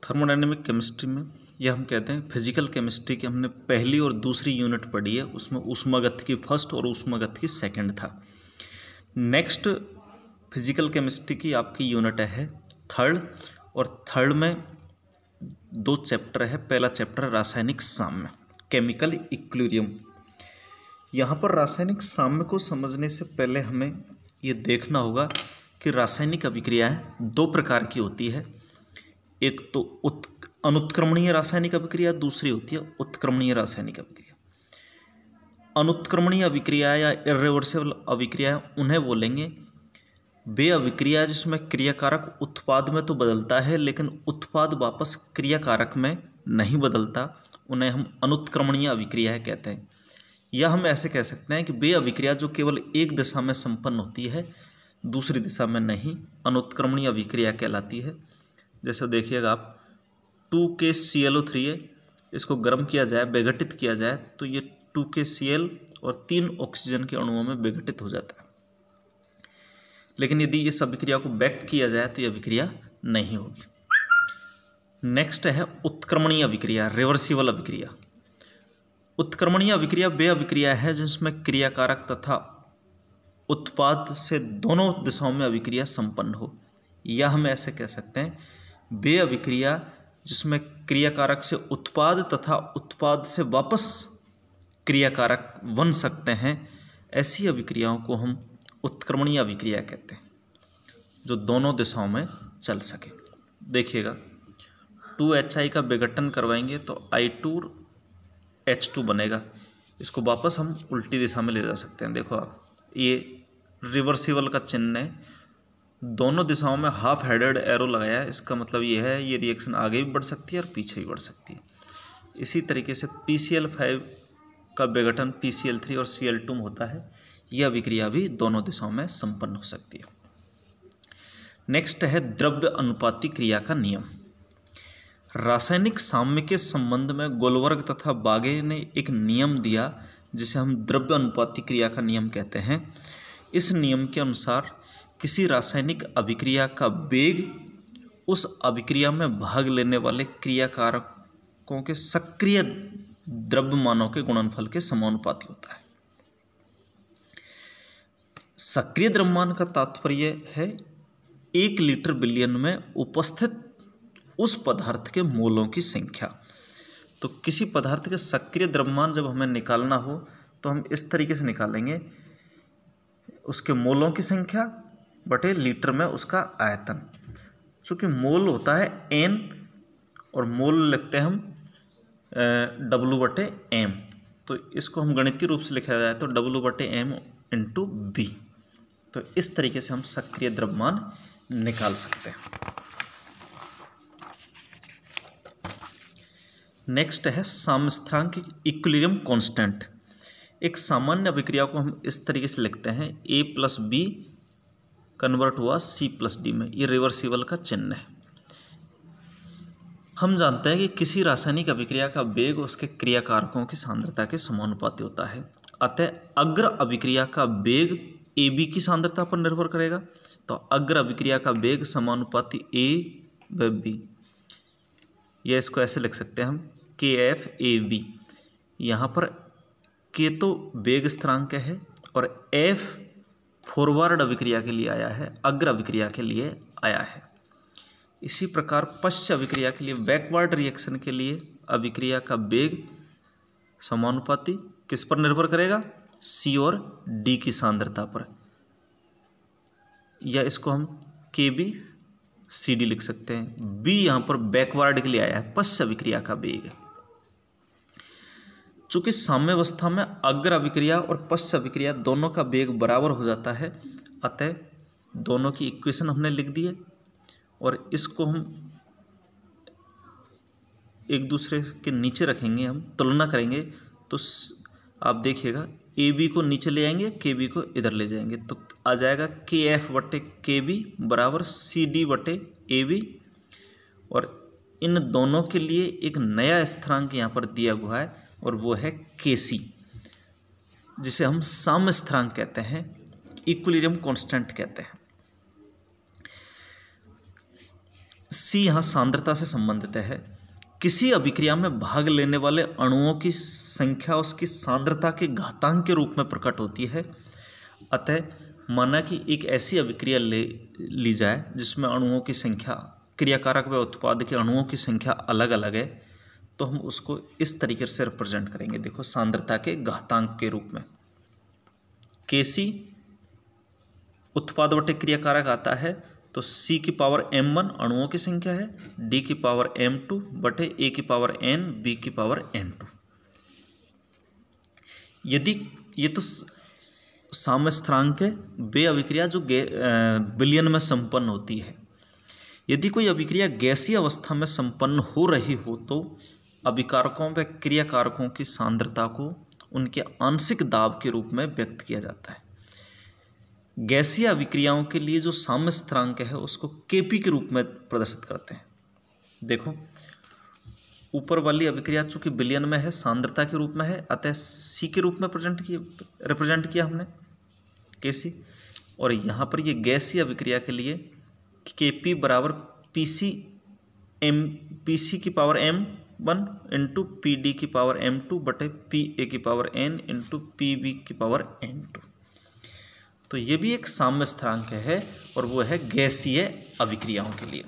Thermodynamic chemistry में यह हम कहते हैं फिजिकल केमिस्ट्री की हमने पहली और दूसरी यूनिट पढ़ी है, उसमें ऊष्मागतिकी फर्स्ट और ऊष्मागतिकी सेकंड था। नेक्स्ट फिजिकल केमिस्ट्री की आपकी यूनिट है थर्ड, और थर्ड में 2 चैप्टर है। पहला चैप्टर रासायनिक साम्य, केमिकल इक्विलिब्रियम। यहाँ पर रासायनिक साम्य को समझने से पहले हमें ये देखना होगा कि रासायनिक अभिक्रियाएं 2 प्रकार की होती है। एक तो अनुत्क्रमणीय रासायनिक अभिक्रिया, दूसरी होती है उत्क्रमणीय रासायनिक अभिक्रिया। अनुत्क्रमणीय अभिक्रिया या इर्रिवर्सिबल अभिक्रिया उन्हें बोलेंगे वे अभिक्रिया जिसमें क्रियाकारक उत्पाद में तो बदलता है लेकिन उत्पाद वापस क्रियाकारक में नहीं बदलता, उन्हें हम अनुत्क्रमणीय अभिक्रिया कहते हैं। या हम ऐसे कह सकते हैं कि वे अभिक्रिया जो केवल एक दिशा में संपन्न होती है, दूसरी दिशा में नहीं, अनुत्क्रमणीय अभिक्रिया कहलाती है। जैसे देखिएगा आप 2KClO3 है, इसको गर्म किया जाए, विघटित किया जाए तो ये 2KCl और 3 ऑक्सीजन के अणुओं में विघटित हो जाता है। लेकिन यदि इस अभिक्रिया को बैक किया जाए तो ये अभिक्रिया नहीं होगी। नेक्स्ट है उत्क्रमणीय अभिक्रिया, रिवर्सिबल अभिक्रिया। उत्क्रमणीय अभिक्रिया वे अभिक्रिया है जिसमें क्रियाकारक तथा उत्पाद से दोनों दिशाओं में अभिक्रिया संपन्न हो। या हम ऐसे कह सकते हैं वे अभिक्रिया जिसमें क्रियाकारक से उत्पाद तथा उत्पाद से वापस क्रियाकारक बन सकते हैं, ऐसी अभिक्रियाओं को हम उत्क्रमणीय अभिक्रिया कहते हैं, जो दोनों दिशाओं में चल सके। देखिएगा 2HI का विघटन करवाएंगे तो I2H2 बनेगा, इसको वापस हम उल्टी दिशा में ले जा सकते हैं। देखो आप, ये रिवर्सिबल का चिन्ह है, दोनों दिशाओं में हाफ हेडेड एरो लगाया है। इसका मतलब ये है ये रिएक्शन आगे भी बढ़ सकती है और पीछे भी बढ़ सकती है। इसी तरीके से PCl5 का विघटन PCl3 और Cl2 में होता है, यह अभिक्रिया भी दोनों दिशाओं में संपन्न हो सकती है। नेक्स्ट है द्रव्य अनुपाती क्रिया का नियम। रासायनिक साम्य के संबंध में गोलवर्ग तथा बागे ने एक नियम दिया जिसे हम द्रव्य अनुपाती क्रिया का नियम कहते हैं। इस नियम के अनुसार किसी रासायनिक अभिक्रिया का वेग उस अभिक्रिया में भाग लेने वाले क्रियाकारकों के सक्रिय द्रव्यमानों के गुणनफल के समानुपाती होता है। सक्रिय द्रव्यमान का तात्पर्य है 1 लीटर बिलियन में उपस्थित उस पदार्थ के मोलों की संख्या। तो किसी पदार्थ के सक्रिय द्रव्यमान जब हमें निकालना हो तो हम इस तरीके से निकालेंगे, उसके मोलों की संख्या बटे लीटर में उसका आयतन। चूँकि मोल होता है N और मोल लिखते हैं हम W/M, तो इसको हम गणितीय रूप से लिखा जाए तो W/M × B। तो इस तरीके से हम सक्रिय द्रव्यमान निकाल सकते हैं। नेक्स्ट है साम्यस्थांक इक्विलिब्रियम कांस्टेंट। एक सामान्य अभिक्रिया को हम इस तरीके से लिखते हैं A+B कन्वर्ट हुआ C+D में, ये रिवर्सिबल का चिन्ह है। हम जानते हैं कि किसी रासायनिक अभिक्रिया का वेग उसके क्रियाकारकों की सांद्रता के समानुपाती होता है। अतः अग्र अभिक्रिया का वेग AB की सांद्रता पर निर्भर करेगा, तो अग्र अभिक्रिया का वेग समानुपाती A/B। या इसको ऐसे लिख सकते हैं हम KF/AB। यहाँ पर K तो वेग स्थिरांक है और F फॉरवर्ड अभिक्रिया के लिए आया है, अग्र अभिक्रिया के लिए आया है। इसी प्रकार पश्च अभिक्रिया के लिए, बैकवर्ड रिएक्शन के लिए अभिक्रिया का वेग समानुपाती किस पर निर्भर करेगा? C और D की सांद्रता पर। या इसको हम KB/CD लिख सकते हैं। B यहाँ पर बैकवर्ड के लिए आया है, पश्च अभिक्रिया का वेग। चूँकि साम्यावस्था में अग्र अभिक्रिया और पश्च अभिक्रिया दोनों का वेग बराबर हो जाता है, अतः दोनों की इक्वेशन हमने लिख दी है और इसको हम एक दूसरे के नीचे रखेंगे, हम तुलना करेंगे तो आप देखिएगा AB को नीचे ले आएंगे, KB को इधर ले जाएंगे तो आ जाएगा KF/KB बराबर CD/AB। और इन दोनों के लिए एक नया स्थिरांक यहाँ पर दिया हुआ है और वो है KC, जिसे हम साम्य स्थिरांक कहते हैं, इक्विलिब्रियम कांस्टेंट कहते हैं। सी यहाँ सांद्रता से संबंधित है। किसी अभिक्रिया में भाग लेने वाले अणुओं की संख्या उसकी सांद्रता के घातांक के रूप में प्रकट होती है। अतः माना कि एक ऐसी अभिक्रिया ली जाए जिसमें अणुओं की संख्या, क्रियाकारक व उत्पाद के अणुओं की संख्या अलग अलग है, तो हम उसको इस तरीके से रिप्रेजेंट करेंगे। देखो, सांद्रता के घातांक के रूप में Kc उत्पाद बटे क्रियाकारक आता है, तो C की पावर m1 अणुओं की संख्या है, D की पावर m2 बटे A की पावर n, B की पावर n2। यदि ये तो साम्य स्थिरांक है, वे अभिक्रिया जो विलयन में संपन्न होती है। यदि कोई अभिक्रिया गैसीय अवस्था में संपन्न हो रही हो तो अभिकारकों व क्रियाकारकों की सांद्रता को उनके आंशिक दाब के रूप में व्यक्त किया जाता है। गैसीय अभिक्रियाओं के लिए जो साम्य स्थिरांक है उसको Kp के रूप में प्रदर्शित करते हैं। देखो, ऊपर वाली अभिक्रिया चूंकि विलयन में है, सांद्रता के रूप में है, अतः C के रूप में रिप्रेजेंट किया हमने Kc। और यहाँ पर ये गैसीय अभिक्रिया के लिए Kp बराबर Pc की पावर m1 इंटू Pd की पावर m2 बटे Pa की पावर n इंटू Pb की पावर n2। तो ये भी एक साम्य स्थिरांक है और वो है गैसीय अभिक्रियाओं के लिए।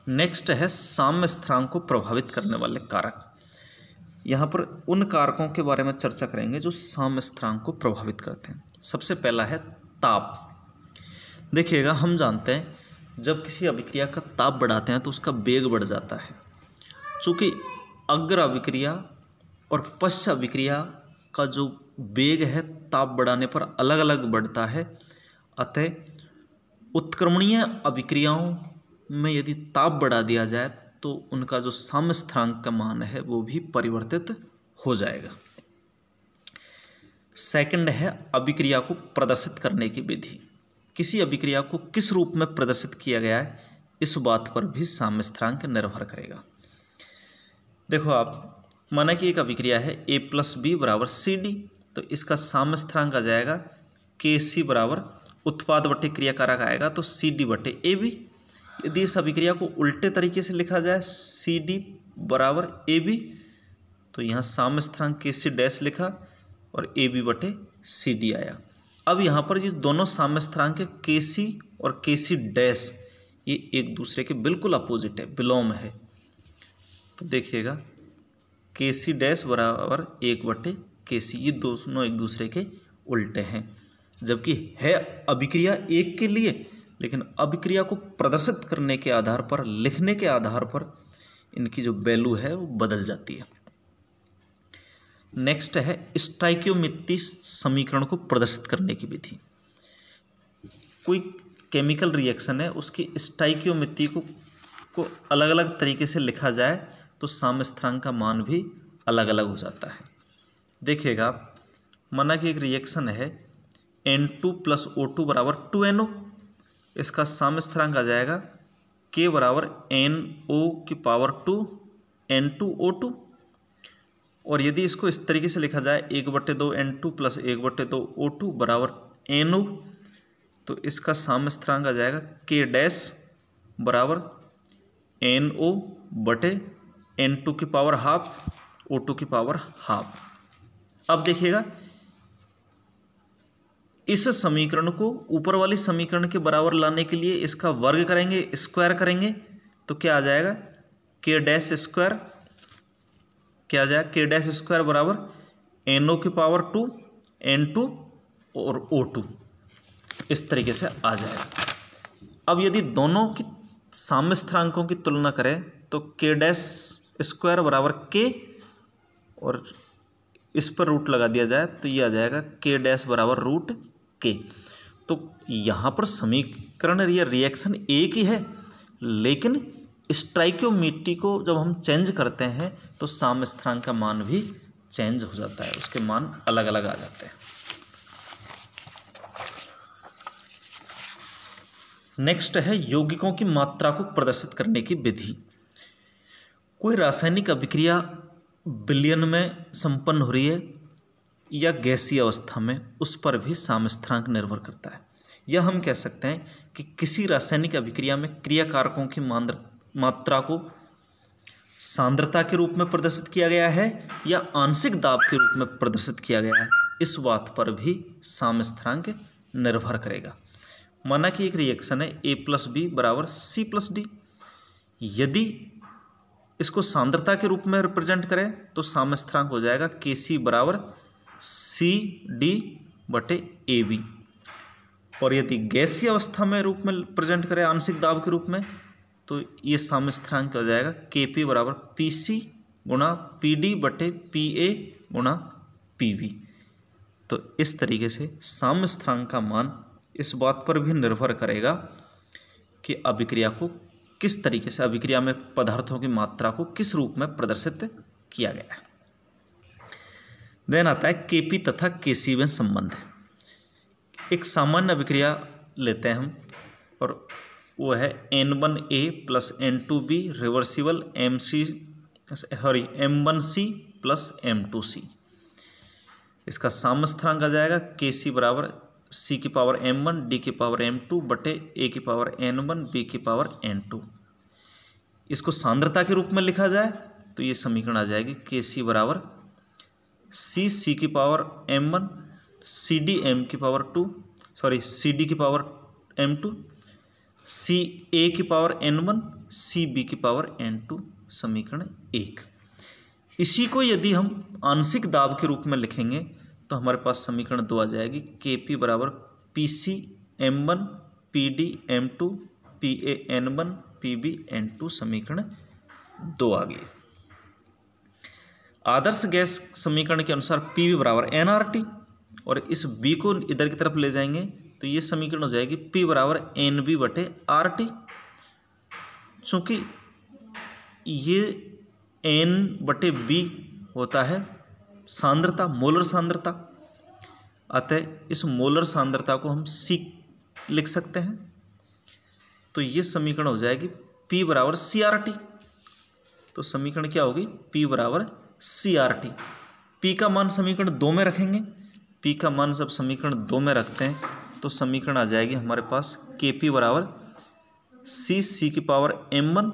नेक्स्ट है साम्य स्थिरांक को प्रभावित करने वाले कारक। यहाँ पर उन कारकों के बारे में चर्चा करेंगे जो साम्य स्थिरांक को प्रभावित करते हैं। सबसे पहला है ताप। देखिएगा, हम जानते हैं जब किसी अभिक्रिया का ताप बढ़ाते हैं तो उसका वेग बढ़ जाता है। चूँकि अग्र अभिक्रिया और पश्च अभिक्रिया का जो वेग है ताप बढ़ाने पर अलग अलग बढ़ता है, अतः उत्क्रमणीय अभिक्रियाओं में यदि ताप बढ़ा दिया जाए तो उनका जो साम्य स्थिरांक का मान है वो भी परिवर्तित हो जाएगा। सेकंड है अभिक्रिया को प्रदर्शित करने की विधि। किसी अभिक्रिया को किस रूप में प्रदर्शित किया गया है इस बात पर भी साम्य स्थिरांक निर्भर करेगा। देखो, आप माना कि एक अभिक्रिया है A+B बराबर CD, तो इसका साम्य स्थिरांक आ जाएगा Kc बराबर उत्पाद बटे क्रियाकारक आएगा तो CD बटे AB। यदि इस अभिक्रिया को उल्टे तरीके से लिखा जाए CD बराबर AB, तो यहाँ साम्य स्थिरांक Kc डैश लिखा और AB बटे CD आया। अब यहाँ पर ये दोनों साम्य स्थिरांक है Kc और Kc डैश, ये एक दूसरे के बिल्कुल अपोजिट है, विलोम है। तो देखिएगा, Kc डैश बराबर 1 बटे Kc, ये दोनों एक दूसरे के उल्टे हैं। जबकि है अभिक्रिया एक के लिए, लेकिन अभिक्रिया को प्रदर्शित करने के आधार पर, लिखने के आधार पर इनकी जो वैल्यू है वो बदल जाती है। नेक्स्ट है स्टोइकियोमेट्री समीकरण को प्रदर्शित करने की विधि। कोई केमिकल रिएक्शन है, उसकी स्टोइकियोमेट्री को अलग अलग तरीके से लिखा जाए तो साम्य स्थिरांक का मान भी अलग अलग हो जाता है। देखिएगा, माना कि एक रिएक्शन है N2 + O2 बराबर 2NO, इसका साम्य स्थिरांक आ जाएगा K बराबर NO की पावर 2 N2O2। और यदि इसको इस तरीके से लिखा जाए 1/2 N2 + 1/2 O2 बराबर NO, तो इसका साम्य स्थिरांक आ जाएगा K डैश बराबर NO बटे N2 की पावर हाफ O2 की पावर हाफ। अब देखिएगा, इस समीकरण को ऊपर वाली समीकरण के बराबर लाने के लिए इसका वर्ग करेंगे, स्क्वायर करेंगे, तो क्या आ जाएगा K डैश स्क्वायर, क्या आ जाएगा K डैश स्क्वायर बराबर NO की पावर 2 N2 और O2, इस तरीके से आ जाएगा। अब यदि दोनों की साम्य स्थिरांकों की तुलना करें तो K डैश स्क्वायर बराबर K और इस पर रूट लगा दिया जाए तो ये आ जाएगा K डैश बराबर √K। तो यहाँ पर समीकरण या रिएक्शन एक ही है, लेकिन स्टोइकियोमेट्री को जब हम चेंज करते हैं तो साम्य स्थिरांक का मान भी चेंज हो जाता है, उसके मान अलग अलग आ जाते हैं। नेक्स्ट है यौगिकों की मात्रा को प्रदर्शित करने की विधि। कोई रासायनिक अभिक्रिया विलयन में संपन्न हो रही है या गैसीय अवस्था में, उस पर भी साम्य स्थिरांक निर्भर करता है। या हम कह सकते हैं कि किसी रासायनिक अभिक्रिया में क्रिया कारकों की मात्रा को सांद्रता के रूप में प्रदर्शित किया गया है या आंशिक दाब के रूप में प्रदर्शित किया गया है, इस बात पर भी साम्य स्थिरांक निर्भर करेगा। माना कि एक रिएक्शन है A+B = C+D। यदि इसको सांद्रता के रूप में रिप्रेजेंट करें तो साम्य स्थिरांक हो जाएगा Kc = CD/AB। और यदि गैसीय अवस्था में रूप में प्रेजेंट करें आंशिक दाब के रूप में, तो ये साम्य स्थिरांक हो जाएगा Kp = PC/PD/PA/PV। तो इस तरीके से साम्य स्थिरांक का मान इस बात पर भी निर्भर करेगा कि अभिक्रिया को किस तरीके से, अभिक्रिया में पदार्थों की मात्रा को किस रूप में प्रदर्शित किया गया है। देन आता है Kp तथा Kc में संबंध। एक सामान्य अभिक्रिया लेते हैं हम, और वो है N1A + N2B reversible M1C + M2C। इसका साम्य स्थिरांक आ जाएगा Kc = C⁻m1 D⁻m2/A⁻n1 B⁻n2। इसको सांद्रता के रूप में लिखा जाए तो ये समीकरण आ जाएगी Kc = C⁻m1 CD⁻m2 CA⁻n1 CB⁻n2 समीकरण 1। इसी को यदि हम आंशिक दाब के रूप में लिखेंगे तो हमारे पास समीकरण 2 आ जाएगी Kp = PC⁻m1 PD⁻m2 PA⁻n1 PB⁻n2 समीकरण 2 आ गई। आदर्श गैस समीकरण के अनुसार PV = nRT, और इस B को इधर की तरफ ले जाएंगे तो ये समीकरण हो जाएगी P = NB/RT। चूँकि ये N/B होता है सांद्रता, मोलर सांद्रता, अतः इस मोलर सांद्रता को हम C लिख सकते हैं। तो ये समीकरण हो जाएगी P = CRT। तो समीकरण क्या होगी? P = CRT। P का मान समीकरण 2 में रखेंगे। P का मान जब समीकरण 2 में रखते हैं तो समीकरण आ जाएगी हमारे पास Kp = C⁻m1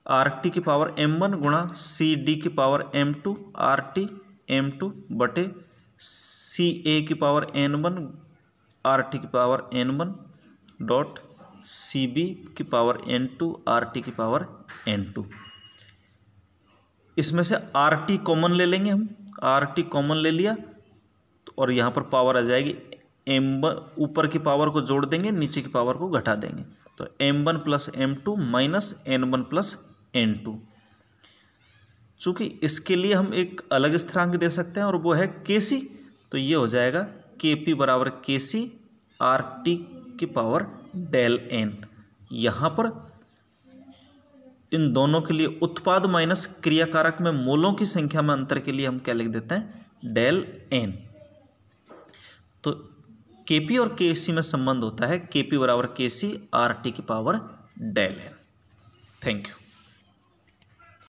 RT⁻m1 × CD⁻m2 RT⁻m2 CA⁻n1 RT⁻n1 CB⁻n2 RT⁻n2। इसमें से RT कॉमन ले लेंगे हम। RT कॉमन ले लिया और यहाँ पर पावर आ जाएगी m1, ऊपर की पावर को जोड़ देंगे, नीचे की पावर को घटा देंगे, तो m1 + m2 - n1 + n2। चूँकि इसके लिए हम एक अलग स्थिरांक दे सकते हैं और वो है Kc, तो ये हो जाएगा Kp = Kc RT⁻n। यहाँ पर इन दोनों के लिए उत्पाद माइनस क्रियाकारक में मोलों की संख्या में अंतर के लिए हम क्या लिख देते हैं? ΔN। तो Kp और Kc में संबंध होता है Kp = Kc RT⁻ΔN। Thank you.